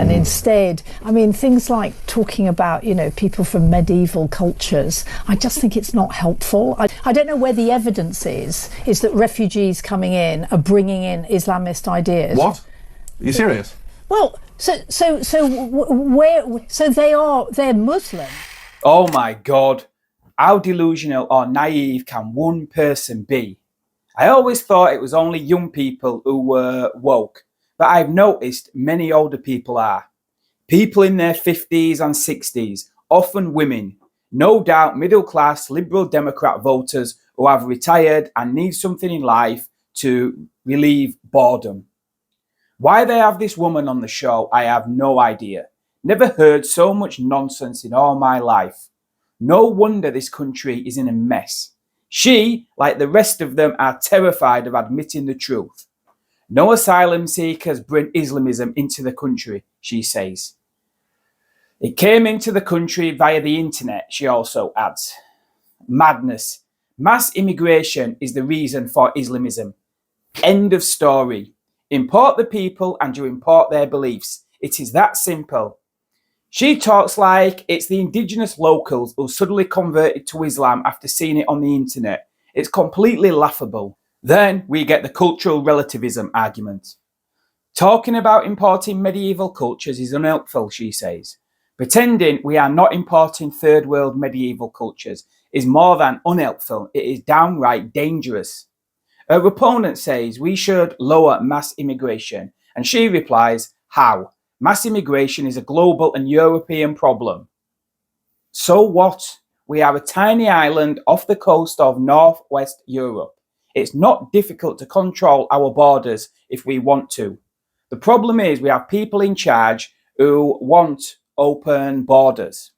And instead, I mean, things like talking about, you know, people from medieval cultures, I just think it's not helpful. I don't know where the evidence is that refugees coming in are bringing in Islamist ideas. What? Are you serious? Well, they're Muslim. Oh my God. How delusional or naive can one person be? I always thought it was only young people who were woke, but I've noticed many older people are. People in their 50s and 60s, often women, no doubt middle-class Liberal Democrat voters who have retired and need something in life to relieve boredom. Why they have this woman on the show, I have no idea. Never heard so much nonsense in all my life. No wonder this country is in a mess. She, like the rest of them, are terrified of admitting the truth. No asylum seekers bring Islamism into the country, she says. It came into the country via the internet, she also adds. Madness. Mass immigration is the reason for Islamism. End of story. Import the people and you import their beliefs. It is that simple. She talks like it's the indigenous locals who suddenly converted to Islam after seeing it on the internet. It's completely laughable. Then we get the cultural relativism argument. Talking about importing medieval cultures is unhelpful, she says. Pretending we are not importing third world medieval cultures is more than unhelpful. It is downright dangerous. Her opponent says we should lower mass immigration, and she replies, how? Mass immigration is a global and European problem. So what? We are a tiny island off the coast of northwest Europe. It's not difficult to control our borders if we want to. The problem is we have people in charge who want open borders.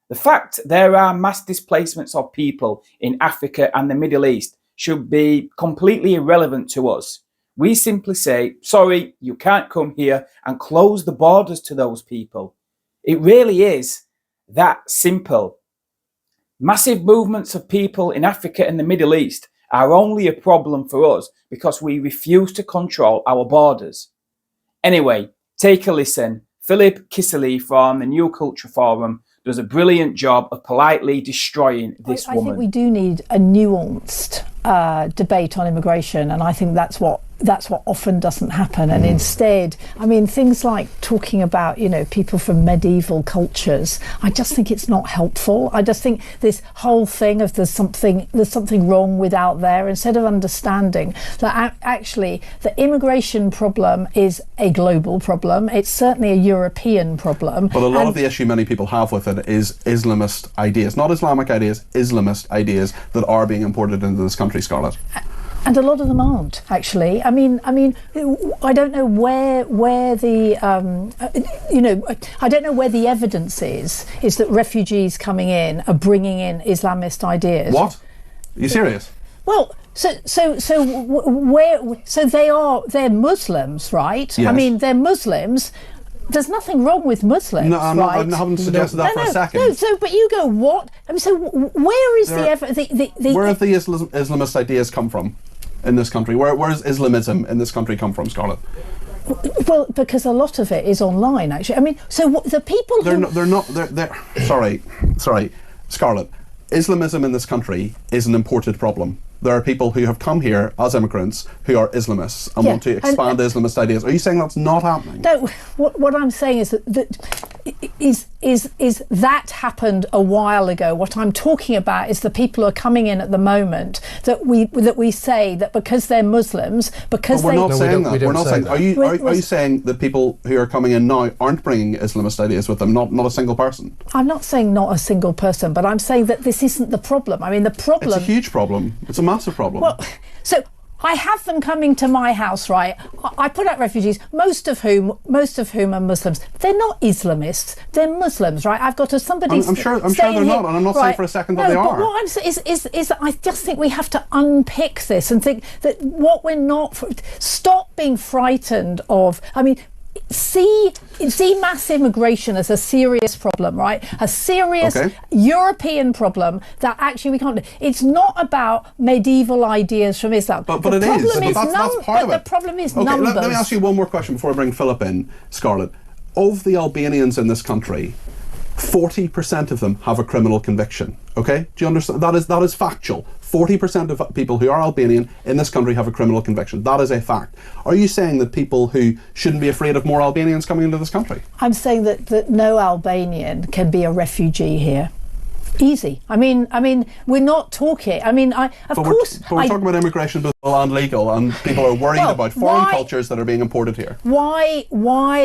The fact there are mass displacements of people in Africa and the Middle East should be completely irrelevant to us. We simply say, sorry, you can't come here, and close the borders to those people. It really is that simple. Massive movements of people in Africa and the Middle East are only a problem for us because we refuse to control our borders. Anyway, take a listen. Philip Kisely from the New Culture Forum does a brilliant job of politely destroying this woman. I think we do need a nuanced debate on immigration, and I think that's what often doesn't happen. And instead, I mean, things like talking about, you know, people from medieval cultures, I just think it's not helpful. I just think this whole thing of there's something wrong with out there, instead of understanding that actually the immigration problem is a global problem. It's certainly a European problem. But a lot of the issue many people have with it is Islamist ideas, not Islamic ideas, Islamist ideas that are being imported into this country, Scarlett. And a lot of them aren't, actually. I mean, I don't know where the I don't know where the evidence is that refugees coming in are bringing in Islamist ideas. What? Are you serious? Well, they're Muslims, right? Yes. I mean, they're Muslims. There's nothing wrong with Muslims, no, I'm right? not, I haven't suggested that for a second. No, but you go, what? I mean, so where is where have the Islamist ideas come from in this country? Where does Islamism in this country come from, Scarlett? Well, because a lot of it is online, actually. I mean, so the people Sorry, Scarlett. Islamism in this country is an imported problem. There are people who have come here as immigrants who are Islamists and want to expand Islamist ideas. Are you saying that's not happening? No, what I'm saying is that happened a while ago. What I'm talking about is the people who are coming in at the moment that we say that because they're Muslims, because but we're not saying that. We're not saying that. Are you saying that people who are coming in now aren't bringing Islamist ideas with them? Not a single person. I'm not saying not a single person, but I'm saying that this isn't the problem. I mean, the problem. It's a huge problem. It's a massive problem. Well, so I have them coming to my house, right? I put out refugees, most of whom are Muslims. They're not Islamists. They're Muslims, right? I've got somebody. I'm sure they're not, and I'm not saying for a second that they are. But what I'm saying is that I just think we have to unpick this and think that what we're not. Stop being frightened of. I mean. See mass immigration as a serious problem, right? A serious European problem that actually we can't do. It's not about medieval ideas from Islam. But it is. That's part of it. The problem is numbers. Let me ask you one more question before I bring Philip in, Scarlett. of the Albanians in this country, 40% of them have a criminal conviction. Okay, do you understand? That is factual. 40% of people who are Albanian in this country have a criminal conviction. That is a fact. Are you saying that people who shouldn't be afraid of more Albanians coming into this country? I'm saying that no Albanian can be a refugee here. Easy. I mean, we're not talking. I mean, But we're talking about immigration, both legal and legal, and people are worried about foreign cultures that are being imported here. Why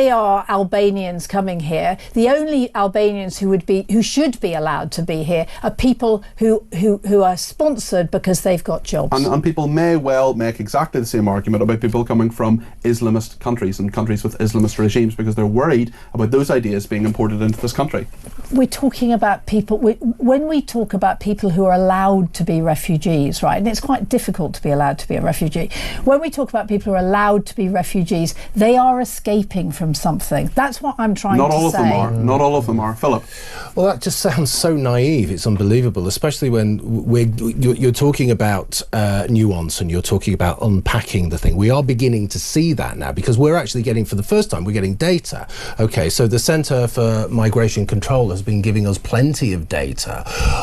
are Albanians coming here? The only Albanians who should be allowed to be here are people who are sponsored because they've got jobs. And people may well make exactly the same argument about people coming from Islamist countries and countries with Islamist regimes, because they're worried about those ideas being imported into this country. We're talking about people. When we talk about people who are allowed to be refugees, right, and it's quite difficult to be allowed to be a refugee. When we talk about people who are allowed to be refugees, they are escaping from something. That's what I'm trying to say. Not all of them are. Not all of them are. Philip? Well, that just sounds so naive. It's unbelievable, especially when you're talking about nuance and you're talking about unpacking the thing. We are beginning to see that now, because we're actually getting, for the first time, we're getting data. Okay, so the Centre for Migration Control has been giving us plenty of data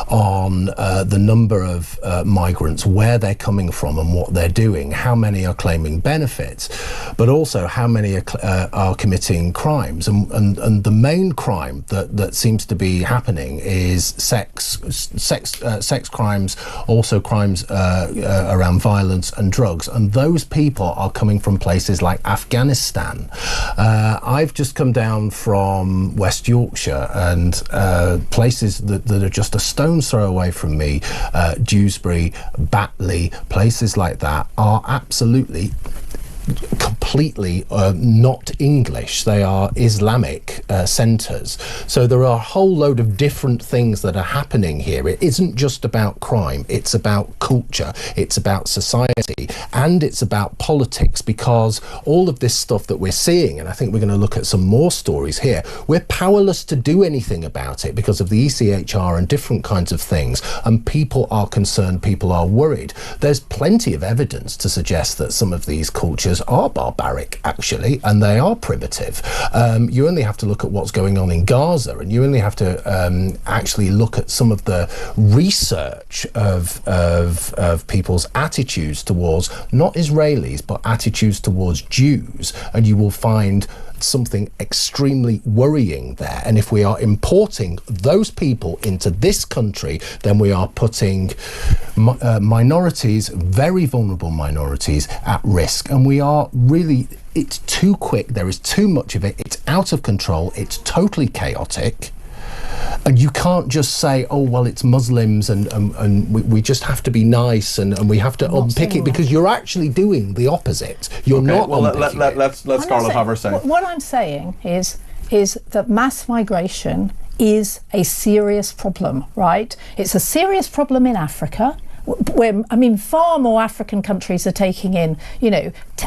on the number of migrants, where they're coming from and what they're doing, how many are claiming benefits, but also how many are committing crimes. And the main crime that seems to be happening is sex crimes, also crimes around violence and drugs. And those people are coming from places like Afghanistan. I've just come down from West Yorkshire, and places that are just a stone's throw away from me, Dewsbury, Batley, places like that, are absolutely completely not English. They are Islamic centres. So there are a whole load of different things that are happening here. It isn't just about crime, it's about culture, it's about society, and it's about politics, because all of this stuff that we're seeing, and I think we're going to look at some more stories here, we're powerless to do anything about it because of the ECHR and different kinds of things, and people are concerned, people are worried. There's plenty of evidence to suggest that some of these cultures are barbaric, actually, and they are primitive. You only have to look at what's going on in Gaza, and you only have to actually look at some of the research of people's attitudes towards, not Israelis, but attitudes towards Jews, and you will find something extremely worrying there. And if we are importing those people into this country, then we are putting minorities, very vulnerable minorities, at risk. And we are really, it's too quick, there is too much of it, it's out of control, it's totally chaotic. And you can't just say, oh, well, it's Muslims and we just have to be nice and we have to unpick it, because you're actually doing the opposite. You're not unpicking it. Let's Scarlett have her say. What I'm saying is that mass migration is a serious problem, right? It's a serious problem in Africa, where, I mean, far more African countries are taking in,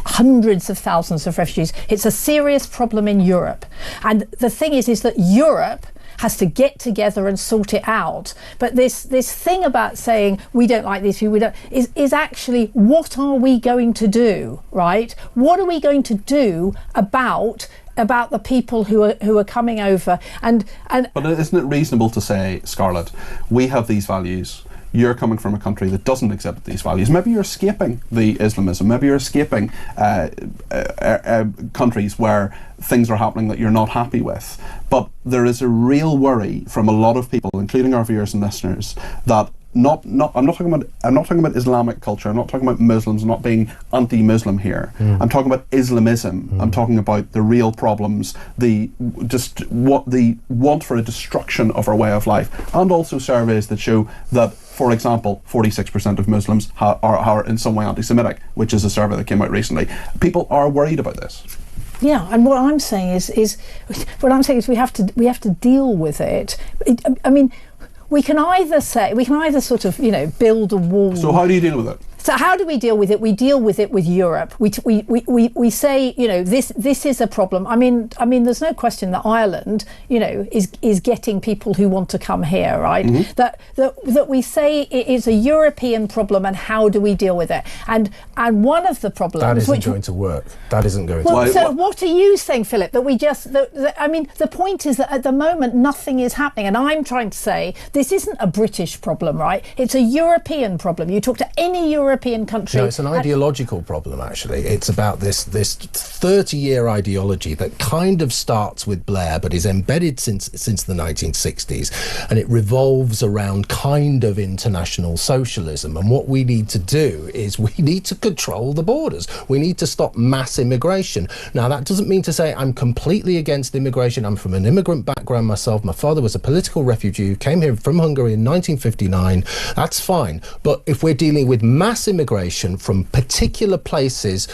hundreds of thousands of refugees. It's a serious problem in Europe. And the thing is that Europe has to get together and sort it out. But this thing about saying we don't like these people, is actually, what are we going to do, right? What are we going to do about the people who are coming over? But isn't it reasonable to say, Scarlett, we have these values, you're coming from a country that doesn't exhibit these values. Maybe you're escaping the Islamism, maybe you're escaping countries where things are happening that you're not happy with. But there is a real worry from a lot of people, including our viewers and listeners, that I'm not talking about Islamic culture, I'm not talking about Muslims, I'm not being anti-Muslim here. I'm talking about Islamism. I'm talking about the real problems, the want for a destruction of our way of life, and also surveys that show that, for example, 46% of Muslims are in some way anti-Semitic, which is a survey that came out recently. People are worried about this. Yeah, and what I'm saying is we have to deal with it. I mean, we can either sort of, build a wall. So how do you deal with it? So how do we deal with it? We deal with it with Europe. We say, you know, this is a problem. I mean, there's no question that Ireland, you know, is getting people who want to come here, right? Mm-hmm. That we say it is a European problem, and how do we deal with it? And one of the problems that isn't going to work. That isn't going to work. So what are you saying, Philip? That we just, I mean, the point is that at the moment nothing is happening, and I'm trying to say this isn't a British problem, right? It's a European problem. You talk to any European country. No, it's an ideological problem, actually. It's about this 30-year ideology that kind of starts with Blair, but is embedded since the 1960s, and it revolves around kind of international socialism. And what we need to do is we need to control the borders. We need to stop mass immigration. Now, that doesn't mean to say I'm completely against immigration. I'm from an immigrant background myself. My father was a political refugee who came here from Hungary in 1959. That's fine. But if we're dealing with mass immigration from particular places,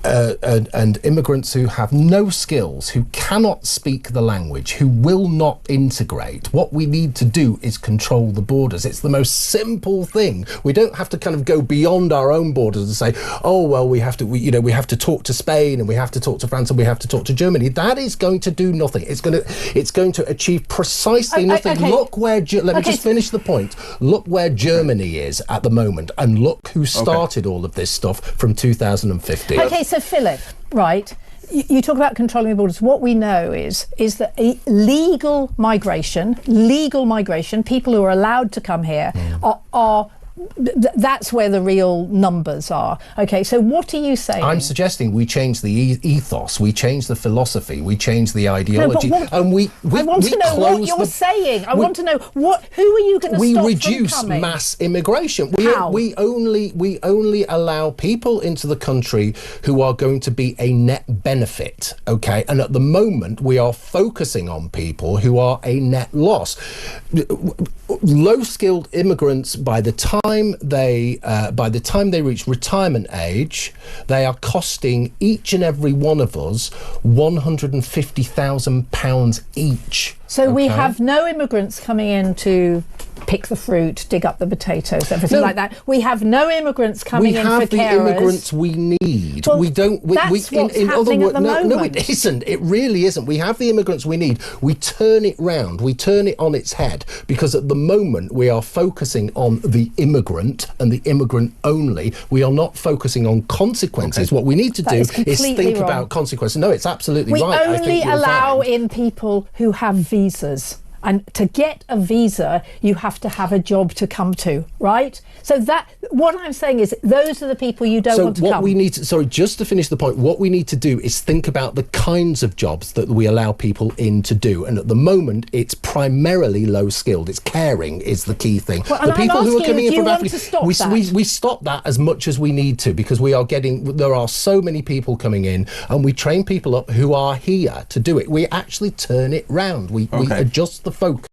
and immigrants who have no skills, who cannot speak the language, who will not integrate, what we need to do is control the borders. It's the most simple thing. We don't have to kind of go beyond our own borders and say, oh well, we have to talk to Spain, and we have to talk to France, and we have to talk to Germany. That is going to do nothing. It's going to achieve precisely nothing. Okay. Look where let me just finish the point. Look where Germany is at the moment, and look who started all of this stuff from 2015. Okay, so Philip, right, you talk about controlling the borders. What we know is that legal migration, people who are allowed to come here are that's where the real numbers are. Okay, so what are you saying? I'm suggesting we change the ethos, we change the philosophy, we change the ideology, I want to know what you're saying. I want to know who are you going to stop from coming? We reduce mass immigration. How? We only allow people into the country who are going to be a net benefit. Okay, and at the moment we are focusing on people who are a net loss. Low-skilled immigrants, by the time they reach retirement age, they are costing each and every one of us £150,000 each. So we have no immigrants coming in to pick the fruit, dig up the potatoes, everything like that. We have no immigrants coming in for carers. We have the immigrants we need. Well, we don't. That's what's happening at the moment. No, it isn't. It really isn't. We have the immigrants we need. We turn it round. We turn it on its head, because at the moment we are focusing on the immigrant and the immigrant only. We are not focusing on consequences. Okay. What we need to do is think about consequences. No, it's absolutely right. We only allow in people who have visas. And to get a visa, you have to have a job to come to, right? So that, what I'm saying is, those are the people you don't want to come. So what we need to, sorry, just to finish the point, what we need to do is think about the kinds of jobs that we allow people in to do. And at the moment, it's primarily low-skilled. It's caring is the key thing. Well, the people who are coming in from Africa, we stop that as much as we need to, because there are so many people coming in, and we train people up who are here to do it. We actually turn it round. We adjust the focus.